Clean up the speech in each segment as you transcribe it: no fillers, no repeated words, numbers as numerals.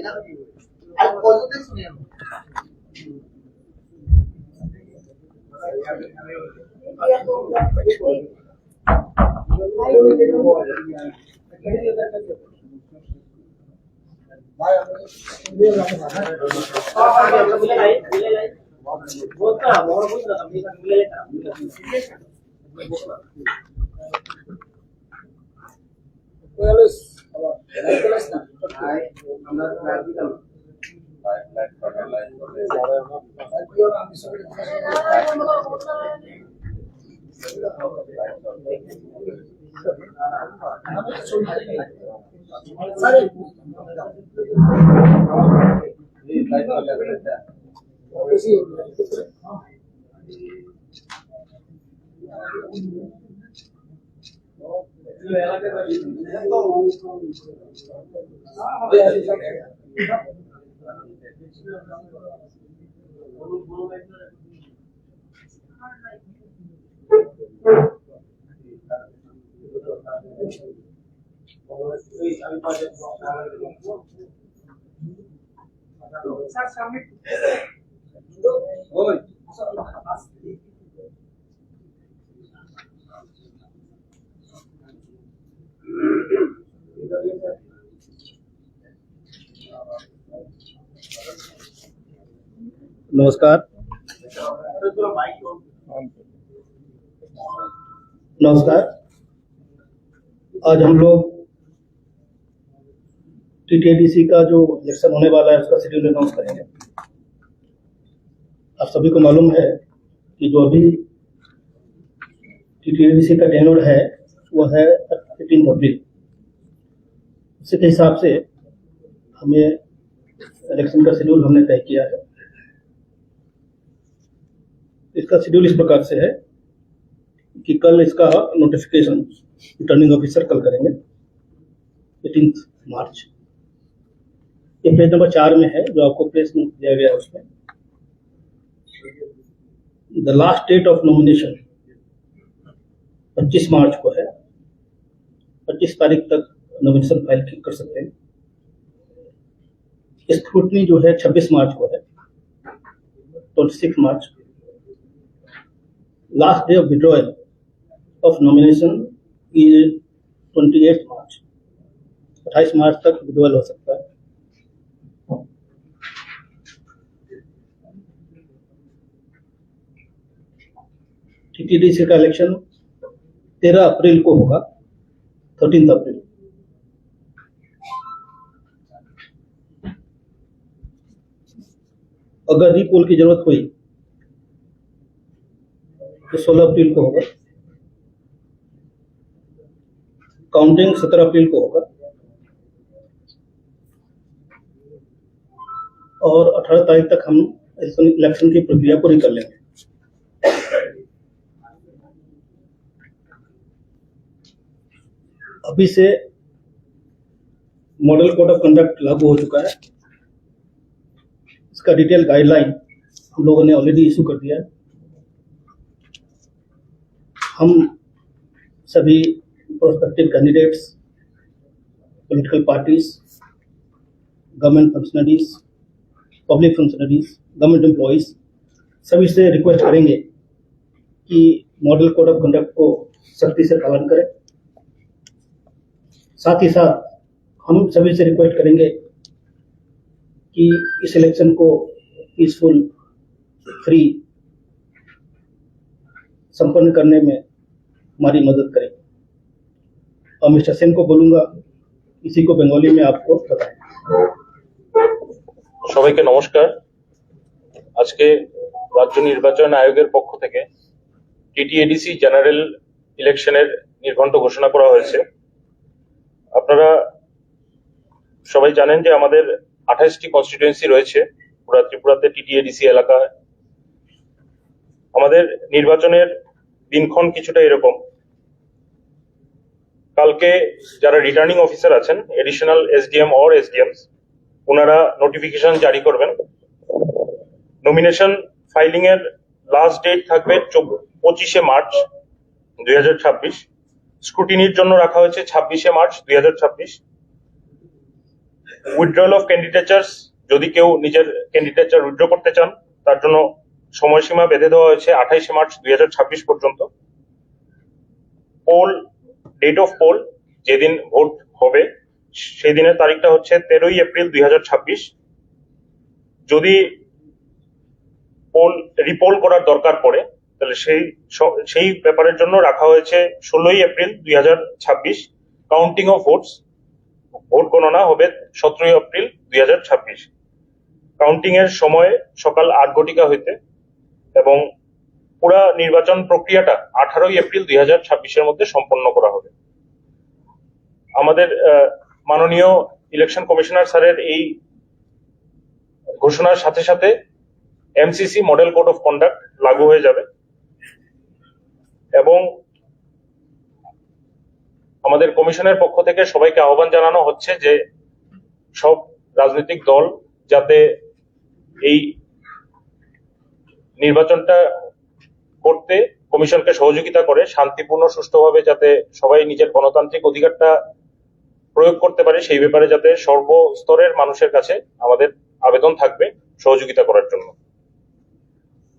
al código de cinema. नमस्कार। आज हम लोग टीटीएडीसी का जो इलेक्शन होने वाला है उसका शेड्यूल अनाउंस करेंगे। आप सभी को मालूम है कि जो अभी टीटीएडीसी का टेन्योर है वो है 18 अप्रैल। उसी के हिसाब से हमें इलेक्शन का शेड्यूल हमने तय किया है। इसका शेड्यूल इस प्रकार से है कि कल इसका नोटिफिकेशन रिटर्निंग ऑफिसर कल करेंगे 18 मार्च। ये पेज नंबर 4 में है जो आपको प्रेस नोट दिया गया है। उसमें the last date of nomination 25 March को है। 25 तारीख तक नॉमिनेशन फाइल कर सकते हैं। स्क्रूटनी जो है 26 मार्च को है, 26 मार्च। Last day of withdrawal of nomination is 28 March. 28 मार्च तक विड्रॉयल हो सकता है। टीटीडीसी का इलेक्शन 13 अप्रैल को होगा, 13 अप्रैल। अगर रीपोल की जरूरत हुई तो 16 अप्रैल को होगा। काउंटिंग 17 अप्रैल को होगा और 18 तारीख तक हम इलेक्शन की प्रक्रिया पूरी कर लेंगे। अभी से मॉडल कोड ऑफ कंडक्ट लागू हो चुका है। इसका डिटेल गाइडलाइन हम लोगों ने ऑलरेडी इशू कर दिया है। हम सभी prospective candidates, political parties, government functionaries, public functionaries, government employees सभी से रिक्वेस्ट करेंगे कि मॉडल कोड ऑफ कंडक्ट को सख्ती से पालन करें। साथ ही साथ हम सभी से रिक्वेस्ट करेंगे कि इस इलेक्शन को पीसफुल, फ्री संपन्न करने में हमारी मदद करें। और मिस्टर सेन को बोलूंगा इसी को बंगाली में आपको बताएं। সবাইকে নমস্কার। আজকে রাজ্য নির্বাচন আয়োগের পক্ষ থেকে টিটিএডিসি জেনারেল ইলেকশনের নির্ঘণ্ট ঘোষণা করা হয়েছে। আপনারা সবাই জানেন যে আমাদের 28টি কনস্টিটিউয়েন্সি রয়েছে পুরো ত্রিপুরাতে টিটিএডিসি এলাকায়। আমাদের নির্বাচনের দিনক্ষণ কিছুটা এরকম। কালকে যারা রিটার্নিং অফিসার আছেন, এডিশনাল এসডিএম অর এসডিএমস, ওনারা নোটিফিকেশন জারি করবেন। নমিনেশন ফাইলিং এর লাস্ট ডেট থাকবে 25শে মার্চ 2026। স্ক্রুটিনির জন্য রাখা হয়েছে 26শে মার্চ 2026। উইথড্রয়াল অফ ক্যান্ডিডেচার্স, যদি কেউ নিজের ক্যান্ডিডেচার উইথড্র করতে চান তার জন্য সময়সীমা বেঁধে দেওয়া হয়েছে 28 মার্চ 2026 পর্যন্ত। পোল ডেট অফ পোল, যেদিন ভোট হবে সেই দিনের তারিখটা হচ্ছে 13 এপ্রিল 2026। যদি পোল রিপোল করার দরকার পড়ে তাহলে সেই ব্যাপারের জন্য রাখা হয়েছে 16 April 2026। Counting of votes, vote গণনা হবে 17 এপ্রিল 2026। কাউন্টিং এর সময় সকাল 8 ঘটিকা হইতে এবং পুরা নির্বাচন প্রক্রিয়াটা 18 এপ্রিল 2026 মধ্যে সম্পন্ন করা হবে। আমাদের মাননীয় ইলেকশন কমিশনার স্যারের এই ঘোষণার সাথে সাথে MCC model code of conduct লাগু হয়ে যাবে এবং আমাদের কমিশনের পক্ষ থেকে সবাইকে আহ্বান জানানো হচ্ছে যে সব রাজনৈতিক দল যাতে এই নির্বাচনটা করতে কমিশনকে সহযোগিতা করে, শান্তিপূর্ণ সুষ্ঠুভাবে যাতে সবাই নিজের গণতান্ত্রিক অধিকারটা প্রয়োগ করতে পারে, সেই ব্যাপারে যাতে সর্বস্তরের মানুষের কাছে আমাদের আবেদন থাকবে সহযোগিতা করার জন্য।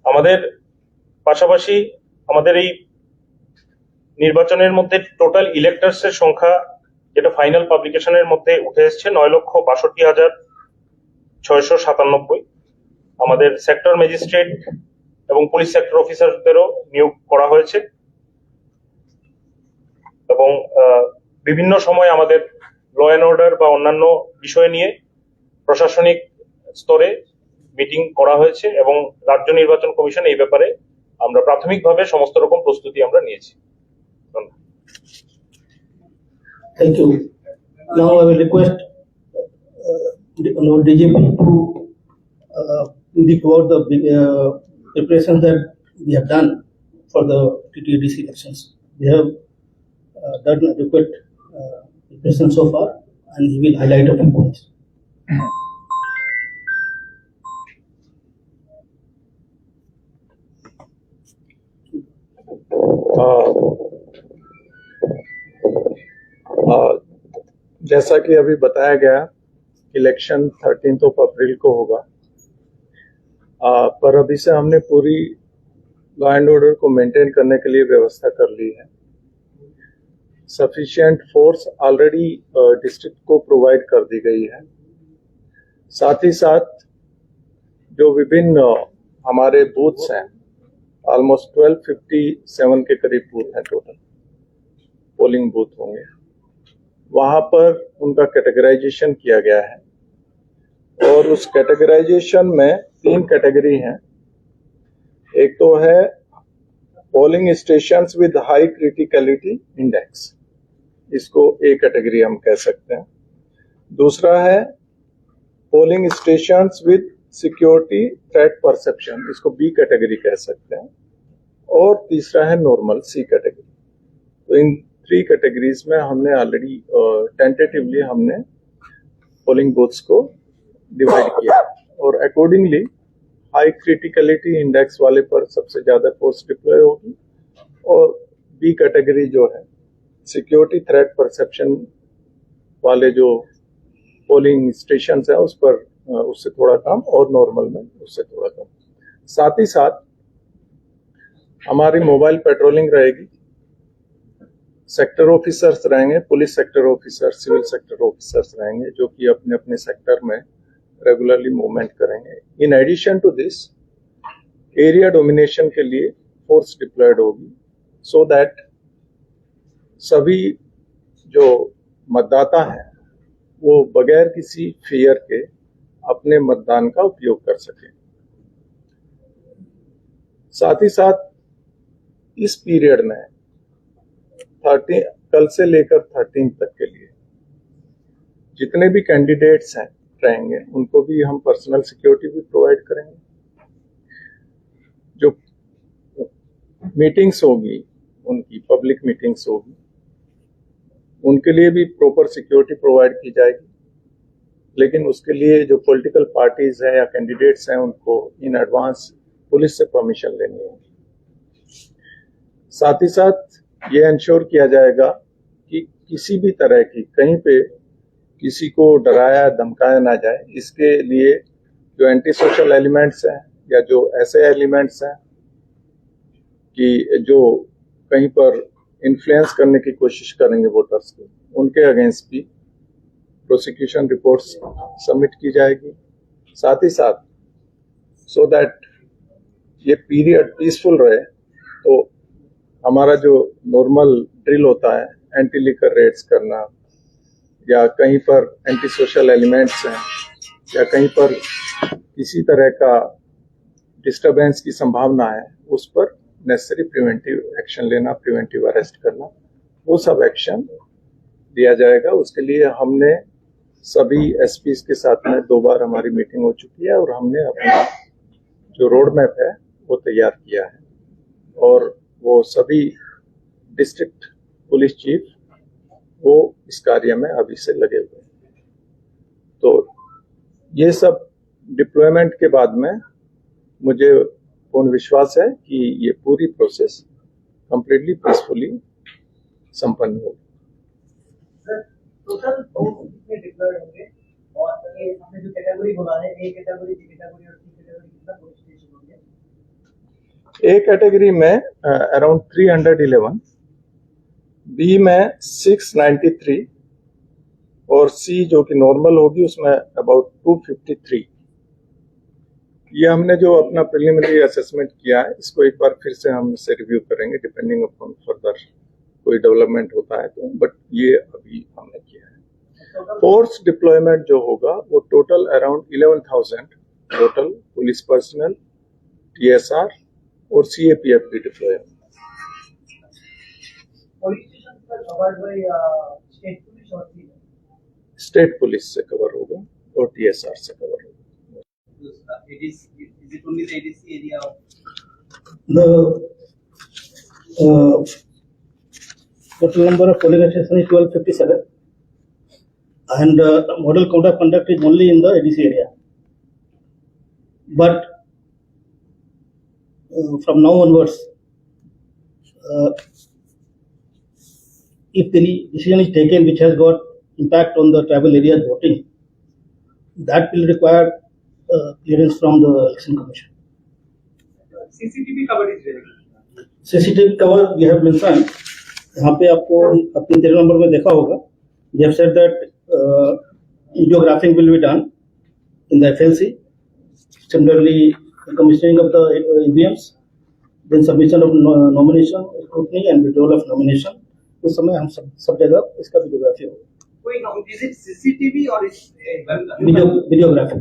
আমাদের পাশাপাশি আমাদের এই নির্বাচনের মধ্যে টোটাল ইলেক্টরস এর সংখ্যা যেটা ফাইনাল পাবলিকেশনের মধ্যে উঠে এসেছে 9,62,697। আমাদের সেক্টর ম্যাজিস্ট্রেট এবং পুলিশ সেক্টর অফিসারদেরও নিয়োগ করা হয়েছে এবং বিভিন্ন সময় আমাদের ল অ্যান্ড অর্ডার বা অন্যান্য বিষয় নিয়ে প্রশাসনিক স্তরে মিটিং করা হয়েছে এবং রাজ্য নির্বাচন কমিশন এই ব্যাপারে আমরা প্রাথমিকভাবে সমস্ত রকম প্রস্তুতি আমরা নিয়েছি। Thank you. Now I will request DGP to speak about the preparations that we have done for the TTADC elections. We have done adequate preparation so far, and he will highlight a few points. जैसा कि अभी बताया गया, election 13 अप्रैल को होगा, पर अभी से हमने पूरी लॉ एंड ऑर्डर को मेंटेन करने के लिए व्यवस्था कर ली है। सफिशिएंट फोर्स ऑलरेडी डिस्ट्रिक्ट को प्रोवाइड कर दी गई है। साथ ही साथ जो विभिन्न हमारे बूथ्स हैं, ऑलमोस्ट 1257 के करीब बूथ हैं, टोटल पोलिंग बूथ होंगे, वहां पर उनका कैटेगराइजेशन किया गया है और उस कैटेगराइजेशन में 3 कैटेगरी हैं। एक तो है polling stations with high criticality index, इसको ए कैटेगरी हम कह सकते हैं। दूसरा है polling stations with security threat perception, इसको बी कैटेगरी कह सकते हैं। और तीसरा है नॉर्मल, सी कैटेगरी। तो इन 3 कैटेगरीज में हमने ऑलरेडी टेंटेटिवली हमने पोलिंग बूथ्स को डिवाइड किया और अकॉर्डिंगली हाई क्रिटिकलिटी इंडेक्स वाले पर सबसे ज्यादा फोर्स डिप्लॉय होगी और बी कैटेगरी जो है सिक्योरिटी थ्रेट परसेप्शन वाले जो पोलिंग स्टेशन है उस पर उससे थोड़ा कम और नॉर्मल में उससे थोड़ा कम। साथ ही साथ हमारी मोबाइल पेट्रोलिंग रहेगी, सेक्टर ऑफिसर्स रहेंगे, police sector officers, civil sector officers रहेंगे जो कि अपने अपने सेक्टर में रेगुलरली मूवमेंट करेंगे। In addition to this area domination के लिए फोर्स डिप्लॉयड होगी सो दैट सभी जो मतदाता हैं वो बगैर किसी फियर के अपने मतदान का उपयोग कर सकें। साथ ही साथ इस पीरियड में 30 कल से लेकर 13 तक के लिए जितने भी कैंडिडेट्स हैं रहेंगे उनको भी हम पर्सनल सिक्योरिटी भी प्रोवाइड करेंगे। जो मीटिंग्स होगी उनकी पब्लिक मीटिंग्स होगी उनके लिए भी प्रॉपर सिक्योरिटी प्रोवाइड की जाएगी, लेकिन उसके लिए जो पॉलिटिकल पार्टीज हैं या कैंडिडेट्स हैं उनको इन एडवांस पुलिस से परमिशन लेनी होगी। साथ ही साथ ये इंश्योर किया जाएगा कि किसी भी तरह की कहीं पे किसी को डराया धमकाया ना जाए, इसके लिए जो एंटी सोशल एलिमेंट्स हैं या जो ऐसे एलिमेंट्स हैं कि जो कहीं पर इन्फ्लुएंस करने की कोशिश करेंगे वोटर्स को, उनके अगेंस्ट भी प्रोसिक्यूशन रिपोर्ट्स सबमिट की जाएगी। साथ ही साथ सो दैट ये पीरियड पीसफुल रहे, तो हमारा जो नॉर्मल ड्रिल होता है, एंटी लिकर रेड्स करना या कहीं पर एंटी सोशल एलिमेंट्स हैं या कहीं पर किसी तरह का डिस्टरबेंस की संभावना है, उस पर नेसेसरी प्रिवेंटिव एक्शन लेना, प्रिवेंटिव अरेस्ट करना, वो सब एक्शन लिया जाएगा। उसके लिए हमने सभी एसपीज के साथ में 2 बार हमारी मीटिंग हो चुकी है और हमने अपना जो रोड मैप है वो तैयार किया है और वो सभी डिस्ट्रिक्ट पुलिस चीफ वो इस कार्य में अभी से लगे हुए हैं। तो ये सब डिप्लॉयमेंट के बाद में मुझे पूर्ण विश्वास है कि ये पूरी प्रोसेस कंप्लीटली पीसफुली संपन्न होगी। टोटल कितने डिप्लॉयड होंगे और ये हमने जो कैटेगरी बोला है, ए कैटेगरी, बी कैटेगरी और सी कैटेगरी, कितना पुलिस स्टेशन होंगे? ए कैटेगरी में अराउंड 311, बी में 693 और सी जो कि नॉर्मल होगी उसमें अबाउट 253। ये हमने जो अपना प्रिलिमिनरी असेसमेंट किया है, इसको एक बार फिर से हम इसे रिव्यू करेंगे डिपेंडिंग अपॉन फर्दर कोई डेवलपमेंट होता है तो, बट ये अभी हमने किया है। फोर्स डिप्लॉयमेंट जो होगा वो total around 11,000 total police personal, TSR और सीएपीएफ भी डिप्लॉय होंगे। पुलिस स्टेशन का कवर्ड बाय स्टेट पुलिस और सी स्टेट पुलिस से कवर होगा और टीएसआर से कवर होगा। is it only the ADC area of The total number of polling stations is 1257 and model code of conduct is only in the ADC area. But from now onwards, if any decision is taken which has got impact on the tribal areas voting, that will require clearance from the election commission. CCTV cover is there? CCTV cover we have mentioned. यहाँ पे आपको अपने 13 number में देखा होगा. We have said that videographing will be done in the FLC. Similarly, commissioning of the EVMs, then submission of nomination, scrutiny and withdrawal of nomination. उस समय हम सब जगह इसका वीडियोग्राफी होगा. Wait, is it CCTV or is videography.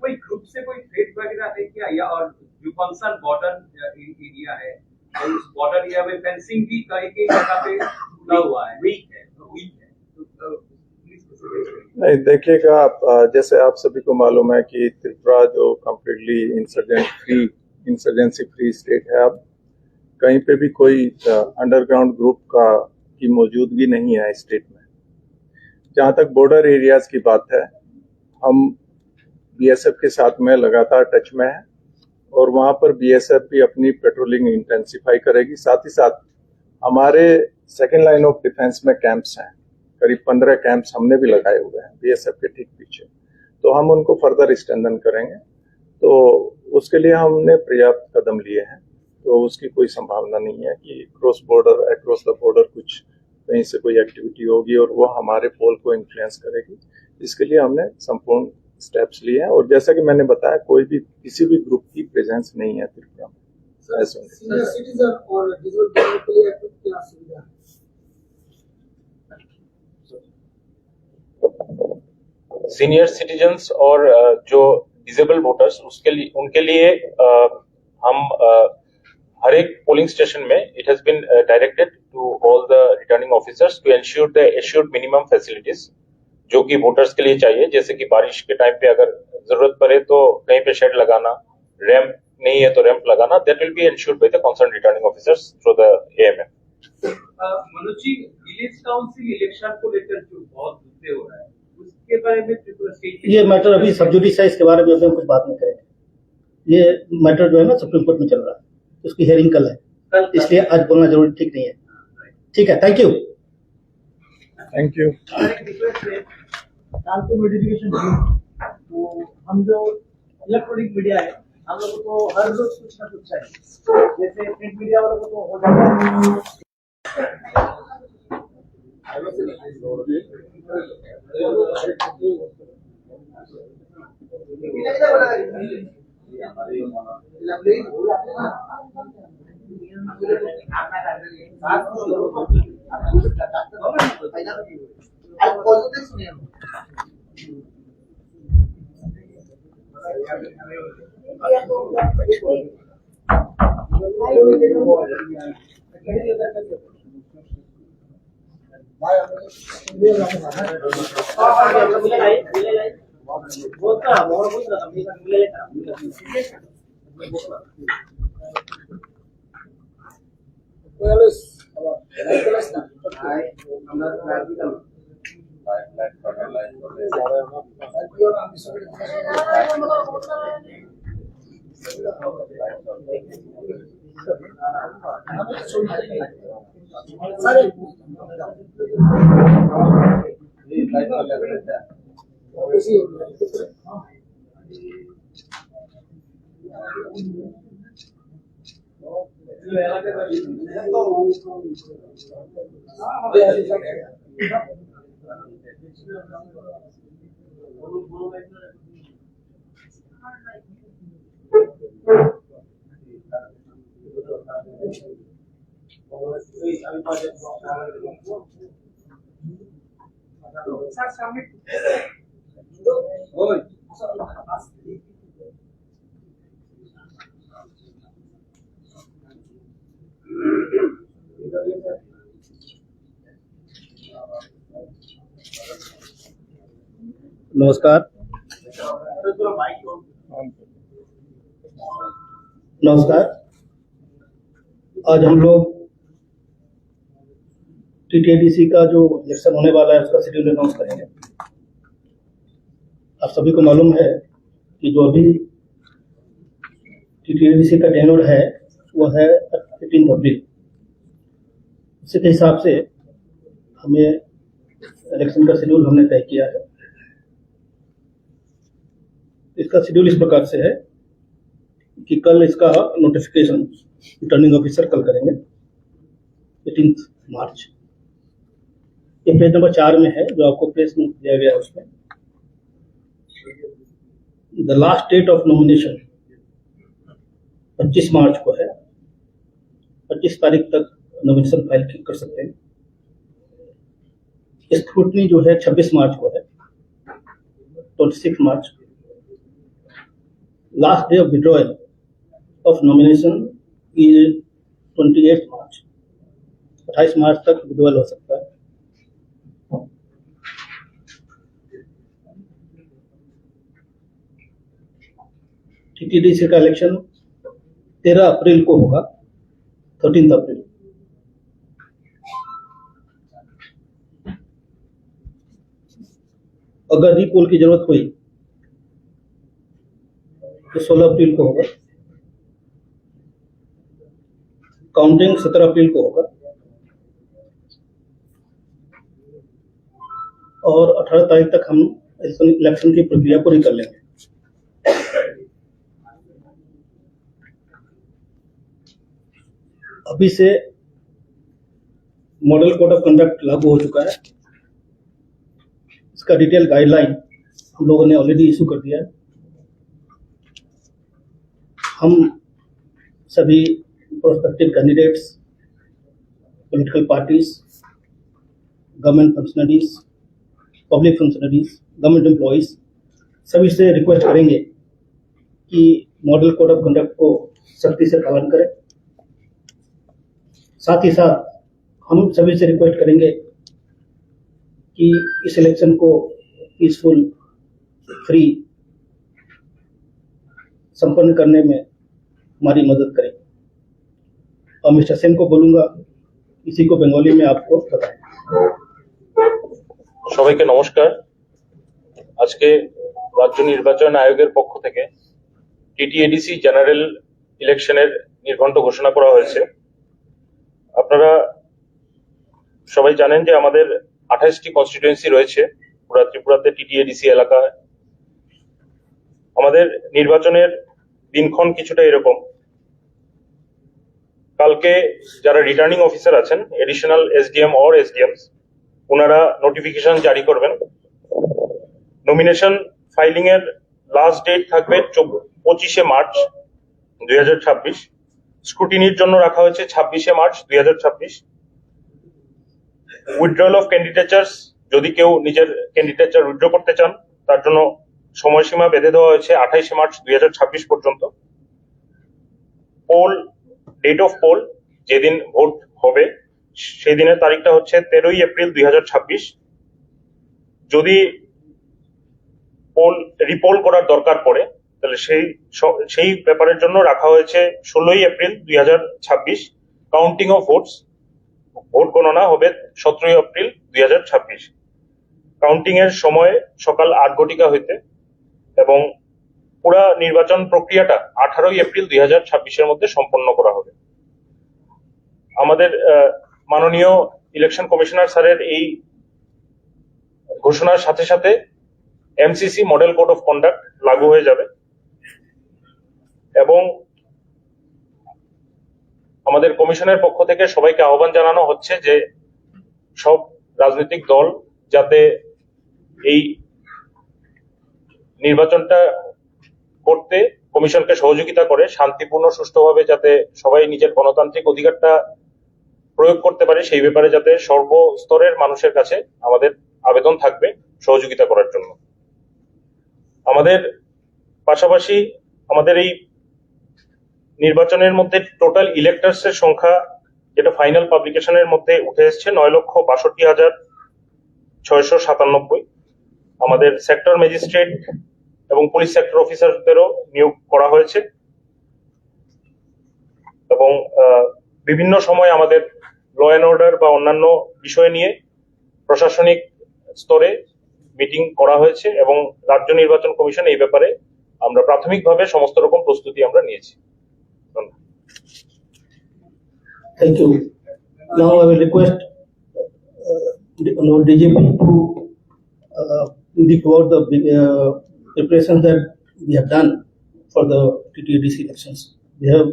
कोई group से कोई थ्रेट वगैरह है क्या, या और जो कंसर्न बॉर्डर एरिया है और उस बॉर्डर एरिया में फेंसिंग भी कई जगह पे खुला हुआ है, वीक है तो नहीं, देखिएगा आप, जैसे आप सभी को मालूम है कि त्रिपुरा जो कम्प्लीटली इंसर्जेंसी फ्री स्टेट है, अब कहीं पे भी कोई अंडरग्राउंड ग्रुप की मौजूदगी नहीं है स्टेट में। जहां तक बॉर्डर एरियाज की बात है, हम बीएसएफ के साथ में लगातार टच में है और वहां पर बीएसएफ भी अपनी पेट्रोलिंग इंटेंसिफाई करेगी। साथ ही साथ हमारे सेकेंड लाइन ऑफ डिफेंस में कैंप्स हैं, करीब 15 कैंप्स हमने भी लगाए हुए हैं बीएसएफ के ठीक पीछे, तो हम उनको फर्दर स्ट्रेंथन करेंगे। तो उसके लिए हमने पर्याप्त कदम लिए हैं, तो उसकी कोई संभावना नहीं है कि क्रॉस द बॉर्डर कुछ कहीं से कोई एक्टिविटी होगी और वो हमारे पोल को इन्फ्लुएंस करेगी। इसके लिए हमने संपूर्ण स्टेप्स लिए हैं और जैसा कि मैंने बताया, कोई भी किसी भी ग्रुप की प्रेजेंस नहीं है त्रिपुरा में। सीनियर सिटीजन्स और जो डिसेबल वोटर्स उनके लिए हम हर एक पोलिंग स्टेशन में it has been directed to all the returning officers to ensure the assured minimum facilities जो कि वोटर्स के लिए चाहिए, जैसे कि बारिश के टाइम पे अगर जरूरत पड़े तो कहीं पे शेड लगाना, रैंप नहीं है तो रैंप लगाना, that will be ensured by the concern returning officers through the AMM. Manoj ji, village council election को लेकर जो बहुत मुद्दे हो रहा है उसके बारे में त्रिपुरा स्टेट ये मैटर अभी सब जुडिस है, इसके बारे में अभी हम कुछ बात नहीं करेंगे। ये मैटर जो है ना सुप्रीम कोर्ट में चल रहा है, उसकी हियरिंग कल है, इसलिए आज बोलना जरूरी ठीक नहीं है। ठीक है, thank you. Thank you. Sir एक रिक्वेस्ट है, कल को नोटिफिकेशन दी तो हम जो इलेक्ट्रॉनिक मीडिया है हम लोगों को हर रोज कुछ ना कुछ चाहिए, जैसे प्रिंट मीडिया वालों को तो हो जाता नमस्कार। नमस्कार। आज हम लोग टीटीएडीसी का जो इलेक्शन होने वाला है उसका शेड्यूल अनाउंस करेंगे। आप सभी को मालूम है कि जो अभी टीटीएडीसी का टेन्योर है वो है 18 अप्रैल। उसी के हिसाब से हमें इलेक्शन का शेड्यूल हमने तय किया है। इसका शेड्यूल इस प्रकार से है कि कल इसका नोटिफिकेशन रिटर्निंग ऑफिसर कल करेंगे 18 मार्च। ये पेज नंबर 4 में है जो आपको प्रेस नोट दिया गया है। उसमें the last date of nomination 25 March को है। 25 तारीख तक नॉमिनेशन फाइल कर सकते हैं। स्क्रूटनी जो है 26 मार्च को है, 26 मार्च। Last day of withdrawal of nomination is 28 March. 28 मार्च तक विड्रॉयल हो सकता है। टीटीडीसी का इलेक्शन 13 अप्रैल को होगा, 13 अप्रैल। अगर रीपोल की जरूरत हुई तो 16 अप्रैल को होगा। काउंटिंग 17 अप्रैल को होगा और 18 तारीख तक हम इलेक्शन की प्रक्रिया पूरी कर लेंगे। अभी से मॉडल कोड ऑफ कंडक्ट लागू हो चुका है। इसका डिटेल गाइडलाइन हम लोगों ने ऑलरेडी इशू कर दिया है। हम सभी prospective candidates, political parties, government functionaries, public functionaries, government employees सभी से रिक्वेस्ट करेंगे कि मॉडल कोड ऑफ कंडक्ट को सख्ती से पालन करें। साथ ही साथ हम सभी से रिक्वेस्ट करेंगे कि इस इलेक्शन को पीसफुल, फ्री संपन्न करने में हमारी मदद करें। और मिस्टर सेन को बोलूंगा इसी को बंगाली में आपको बताएं। সবাইকে নমস্কার। আজকে রাজ্য নির্বাচন আয়োগের পক্ষ থেকে টিটিএডিসি জেনারেল ইলেকশনের নির্ঘণ্ট ঘোষণা করা হয়েছে। আপনারা সবাই জানেন যে আমাদের 28টি কনস্টিটিউয়েন্সি রয়েছে পুরো ত্রিপুরাতে টিটিএডিসি এলাকায়। আমাদের নির্বাচনের দিনক্ষণ কিছুটা এরকম। কালকে যারা রিটার্নিং অফিসার আছেন, এডিশনাল এসডিএম অর এসডিএমস, ওনারা নোটিফিকেশন জারি করবেন। নমিনেশন ফাইলিং এর লাস্ট ডেট থাকবে 25শে মার্চ 2026। স্ক্রুটিনির জন্য রাখা হয়েছে 26শে মার্চ 2026। উইথড্রয়াল অফ ক্যান্ডিডেচার্স, যদি কেউ নিজের ক্যান্ডিডেচার উইথড্র করতে চান তার জন্য সময়সীমা বেঁধে দেওয়া হয়েছে 28শে মার্চ 2026 পর্যন্ত। পোল, ডেট অফ পোল, যেদিন ভোট হবে সেই দিনের তারিখটা হচ্ছে 13ই এপ্রিল 2026। যদি পোল রিপোল করার দরকার পড়ে তাহলে সেই ব্যাপারের জন্য রাখা হয়েছে 16ই এপ্রিল 2026। কাউন্টিং অফ ভোটস, ভোট গণনা হবে 17ই এপ্রিল 2026। কাউন্টিং এর সময় সকাল 8 ঘটিকা হইতে এবং পুরা নির্বাচন প্রক্রিয়াটা 18ই এপ্রিল 2026-এর মধ্যে সম্পন্ন করা হবে। আমাদের মাননীয় ইলেকশন কমিশনার স্যারের এই ঘোষণার সাথে সাথে MCC model code of conduct লাগু হয়ে যাবে এবং আমাদের কমিশনের পক্ষ থেকে সবাইকে আহ্বান জানানো হচ্ছে যে সব রাজনৈতিক দল যাতে এই নির্বাচনটা করতে কমিশনকে সহযোগিতা করে, শান্তিপূর্ণ সুষ্ঠুভাবে যাতে সবাই নিজের গণতান্ত্রিক অধিকারটা প্রয়োগ করতে পারে, সেই ব্যাপারে যাতে সর্বস্তরের মানুষের কাছে আমাদের আবেদন থাকবে সহযোগিতা করার জন্য। আমাদের পাশাপাশি আমাদের এই নির্বাচনের মধ্যে টোটাল ইলেক্টরস এর সংখ্যা, যেটা ফাইনাল পাবলিকেশনের মধ্যে উঠে এসছে, 9,62,697। আমাদের সেক্টর ম্যাজিস্ট্রেট এবং পুলিশ সেক্টর অফিসারদেরও নিয়োগ করা হয়েছে এবং বিভিন্ন সময় আমাদের ল অ্যান্ড অর্ডার বা অন্যান্য বিষয় নিয়ে প্রশাসনিক স্তরে মিটিং করা হয়েছে এবং রাজ্য নির্বাচন কমিশন এই ব্যাপারে আমরা প্রাথমিকভাবে সমস্ত রকম প্রস্তুতি আমরা নিয়েছি। Thank you. Now I will request DGP to speak about the preparations that we have done for the TTADC elections. We have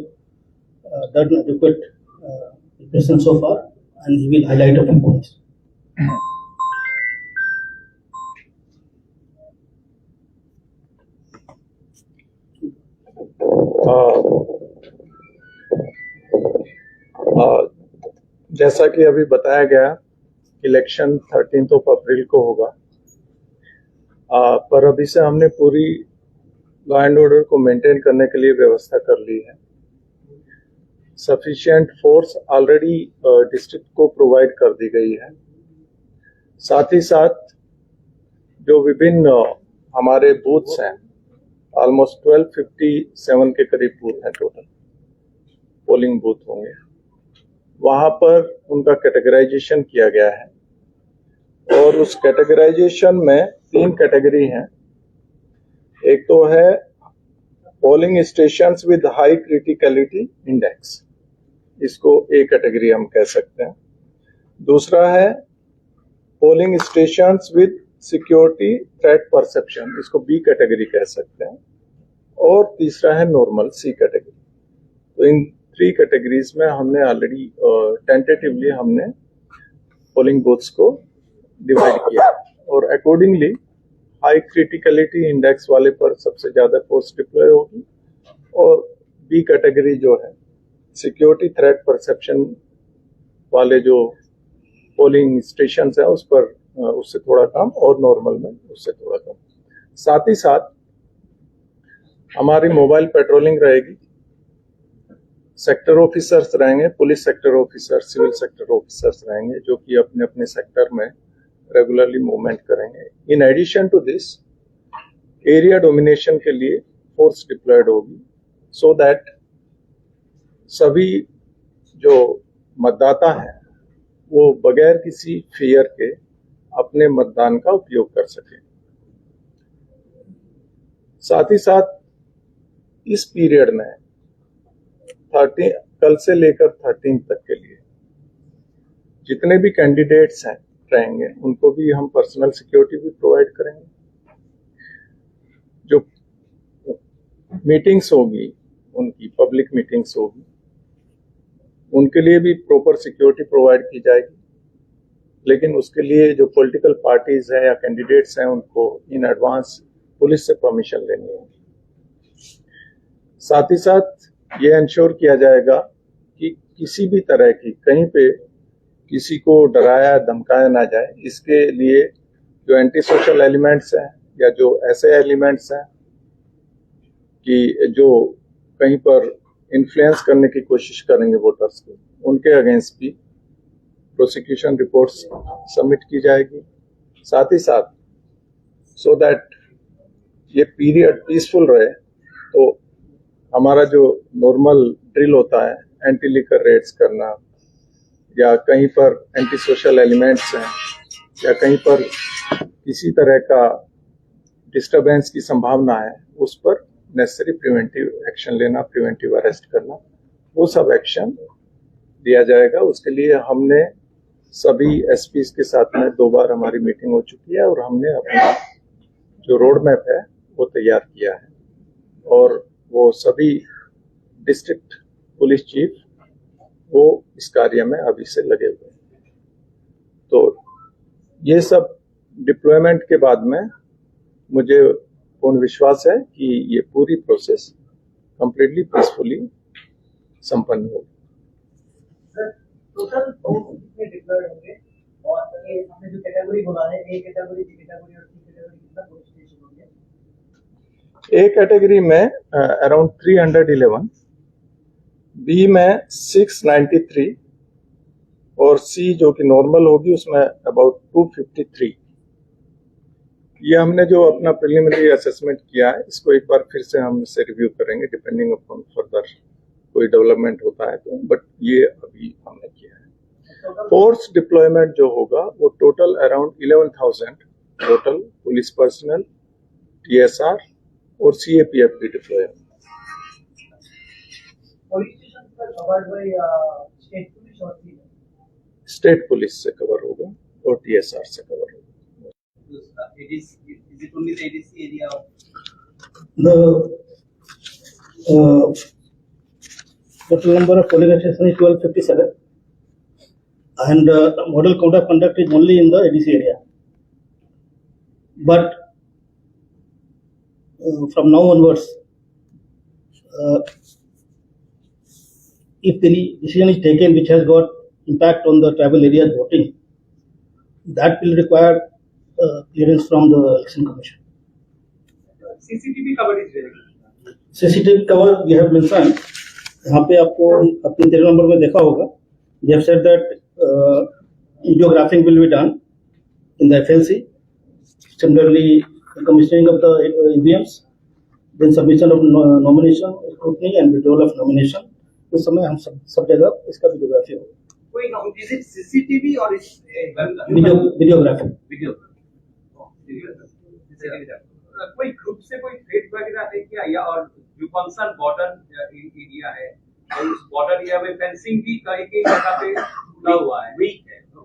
done adequate preparation so far, and he will highlight a few points. जैसा कि अभी बताया गया, election 13 अप्रैल को होगा, पर अभी से हमने पूरी लॉ एंड ऑर्डर को मेंटेन करने के लिए व्यवस्था कर ली है। सफिशिएंट फोर्स ऑलरेडी डिस्ट्रिक्ट को प्रोवाइड कर दी गई है। साथ ही साथ जो विभिन्न हमारे बूथ्स हैं, ऑलमोस्ट 1257 के करीब बूथ हैं, टोटल पोलिंग बूथ होंगे, वहां पर उनका कैटेगराइजेशन किया गया है और उस कैटेगराइजेशन में 3 कैटेगरी हैं। एक तो है polling stations with high criticality index, इसको ए कैटेगरी हम कह सकते हैं। दूसरा है polling stations with security threat perception, इसको बी कैटेगरी कह सकते हैं। और तीसरा है नॉर्मल, सी कैटेगरी। तो इन 3 कैटेगरीज में हमने ऑलरेडी टेंटेटिवली हमने पोलिंग बूथ्स को डिवाइड किया और अकॉर्डिंगली हाई क्रिटिकलिटी इंडेक्स वाले पर सबसे ज्यादा फोर्स डिप्लॉय होगी और बी कैटेगरी जो है सिक्योरिटी थ्रेट परसेप्शन वाले जो पोलिंग स्टेशन है उस पर उससे थोड़ा कम और नॉर्मल में उससे थोड़ा कम। साथ ही साथ हमारी मोबाइल पेट्रोलिंग रहेगी, सेक्टर ऑफिसर्स रहेंगे, police sector officer, civil sector officers रहेंगे जो कि अपने अपने सेक्टर में रेगुलरली मूवमेंट करेंगे। In addition to this area domination के लिए फोर्स डिप्लॉयड होगी सो दैट सभी जो मतदाता हैं वो बगैर किसी फियर के अपने मतदान का उपयोग कर सकें। साथ ही साथ इस पीरियड में 13 कल से लेकर 13 तक के लिए जितने भी कैंडिडेट्स हैं रहेंगे उनको भी हम पर्सनल सिक्योरिटी भी प्रोवाइड करेंगे। जो मीटिंग्स होगी, उनकी पब्लिक मीटिंग्स होगी, उनके लिए भी प्रॉपर सिक्योरिटी प्रोवाइड की जाएगी। लेकिन उसके लिए जो पॉलिटिकल पार्टीज हैं या कैंडिडेट्स हैं उनको इन एडवांस पुलिस से परमिशन लेनी होगी। साथ ही साथ ये इंश्योर किया जाएगा कि किसी भी तरह की कहीं पे किसी को डराया धमकाया ना जाए। इसके लिए जो एंटी सोशल एलिमेंट्स हैं या जो ऐसे एलिमेंट्स हैं कि जो कहीं पर इन्फ्लुएंस करने की कोशिश करेंगे वोटर्स को, उनके अगेंस्ट भी प्रोसिक्यूशन रिपोर्ट्स सबमिट की जाएगी। साथ ही साथ सो दैट ये पीरियड पीसफुल रहे, तो हमारा जो नॉर्मल ड्रिल होता है एंटी लिकर रेड्स करना या कहीं पर एंटी सोशल एलिमेंट्स हैं या कहीं पर किसी तरह का डिस्टरबेंस की संभावना है, उस पर नेसेसरी प्रिवेंटिव एक्शन लेना, प्रिवेंटिव अरेस्ट करना, वो सब एक्शन लिया जाएगा। उसके लिए हमने सभी एसपीज के साथ में 2 बार हमारी मीटिंग हो चुकी है और हमने अपना जो रोड मैप है वो तैयार किया है और वो सभी डिस्ट्रिक्ट पुलिस चीफ वो इस कार्य में अभी से लगे हुए हैं। तो ये सब डिप्लॉयमेंट के बाद में मुझे पूर्ण विश्वास है कि ये पूरी प्रोसेस कंप्लीटली पीसफुली संपन्न होगी। सर, टोटल कितने डिप्लॉयड होंगे और ये हमने जो कैटेगरी बोला है, ए कैटेगरी, बी कैटेगरी और सी कैटेगरी, कितना पुलिस स्टेशन होंगे? ए कैटेगरी में अराउंड 311, बी में 693 और सी जो कि नॉर्मल होगी उसमें अबाउट 253। ये हमने जो अपना प्रिलिमिनरी असेसमेंट किया है, इसको एक बार फिर से हम इसे रिव्यू करेंगे डिपेंडिंग अपॉन फर्दर कोई डेवलपमेंट होता है तो, बट ये अभी हमने किया है। फोर्स डिप्लॉयमेंट जो होगा वो total around 11,000 total police personal, TSR और सीएपीएफ भी डिप्लॉय। स्टेट पुलिस से कवर होगा और टीएसआर से कवर होगा। Is it only the ADC area? The total number of polling stations is 1257 and model code of conduct is only in the ADC area. But from now onwards, if any decision is taken which has got impact on the tribal areas voting, that will require clearance from the election commission. CCTV cover is very good. CCTV cover we have mentioned. यहाँ पे आपको अपने 13 number में देखा होगा. We have said that videographing will be done in the FLC. Similarly, commissioning of the EVMs, then submission of nomination, scrutiny and withdrawal of nomination. उस समय हम सब जगह इसका वीडियोग्राफी होगा. Wait, is it CCTV or is videography. कोई group से कोई थ्रेट वगैरह है क्या, या और जो कंसर्न बॉर्डर एरिया है और उस बॉर्डर एरिया में फेंसिंग भी कई जगह पे खुला हुआ है, वीक है तो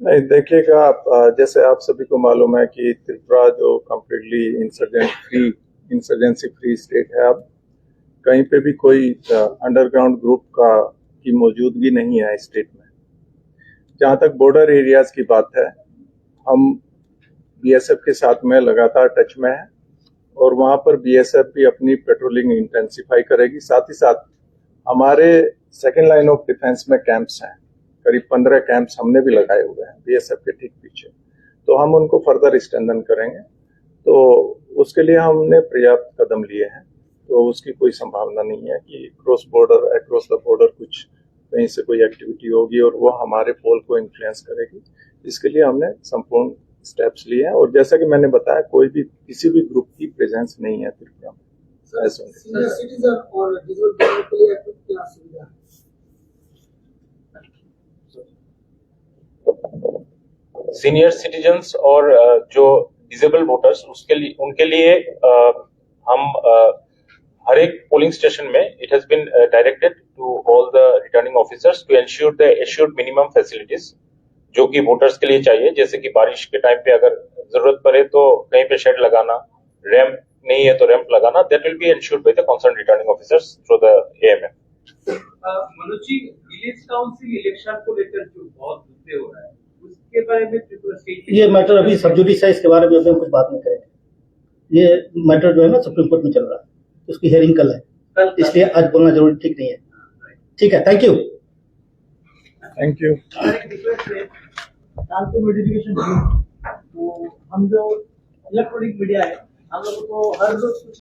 नहीं, देखिएगा आप, जैसे आप सभी को मालूम है कि त्रिपुरा जो कम्प्लीटली इंसर्जेंसी फ्री स्टेट है, अब कहीं पे भी कोई अंडरग्राउंड ग्रुप की मौजूदगी नहीं है स्टेट में। जहां तक बॉर्डर एरियाज की बात है, हम बीएसएफ के साथ में लगातार टच में है और वहां पर बीएसएफ भी अपनी पेट्रोलिंग इंटेंसिफाई करेगी। साथ ही साथ हमारे सेकेंड लाइन ऑफ डिफेंस में कैंप्स हैं, करीब 15 कैंप्स हमने भी लगाए हुए हैं बीएसएफ के ठीक पीछे, तो हम उनको फर्दर स्ट्रेंथन करेंगे। तो उसके लिए हमने पर्याप्त कदम लिए हैं, तो उसकी कोई संभावना नहीं है कि अक्रॉस द बॉर्डर कुछ कहीं से कोई एक्टिविटी होगी और वो हमारे पोल को इन्फ्लुएंस करेगी। इसके लिए हमने संपूर्ण स्टेप्स लिए हैं और जैसा कि मैंने बताया, कोई भी किसी भी ग्रुप की प्रेजेंस नहीं है त्रिपुरा में। सीनियर सिटीजन्स और जो डिसेबल वोटर्स उनके लिए हम हर एक पोलिंग स्टेशन में it has been directed to all the returning officers to ensure the assured minimum facilities जो कि वोटर्स के लिए चाहिए, जैसे कि बारिश के टाइम पे अगर जरूरत पड़े तो कहीं पे शेड लगाना, रैंप नहीं है तो रैंप लगाना, that will be ensured by the concern returning officers through the AMM. Manoj ji, village council election को लेकर जो बहुत मुद्दे हो रहा है उसके बारे में त्रिपुरा स्टेट ये मैटर अभी सब जुडिस है, इसके बारे में अभी हम कुछ बात नहीं करेंगे। ये मैटर जो है ना सुप्रीम कोर्ट में चल रहा है, उसकी हियरिंग कल है, इसलिए आज बोलना जरूरी ठीक नहीं है। ठीक है, थैंक यू। Thank you. हमारी एक रिक्वेस्ट है, कानपुर नोटिफिकेशन तो हम जो इलेक्ट्रॉनिक मीडिया है हम लोगों को हर रोज कुछ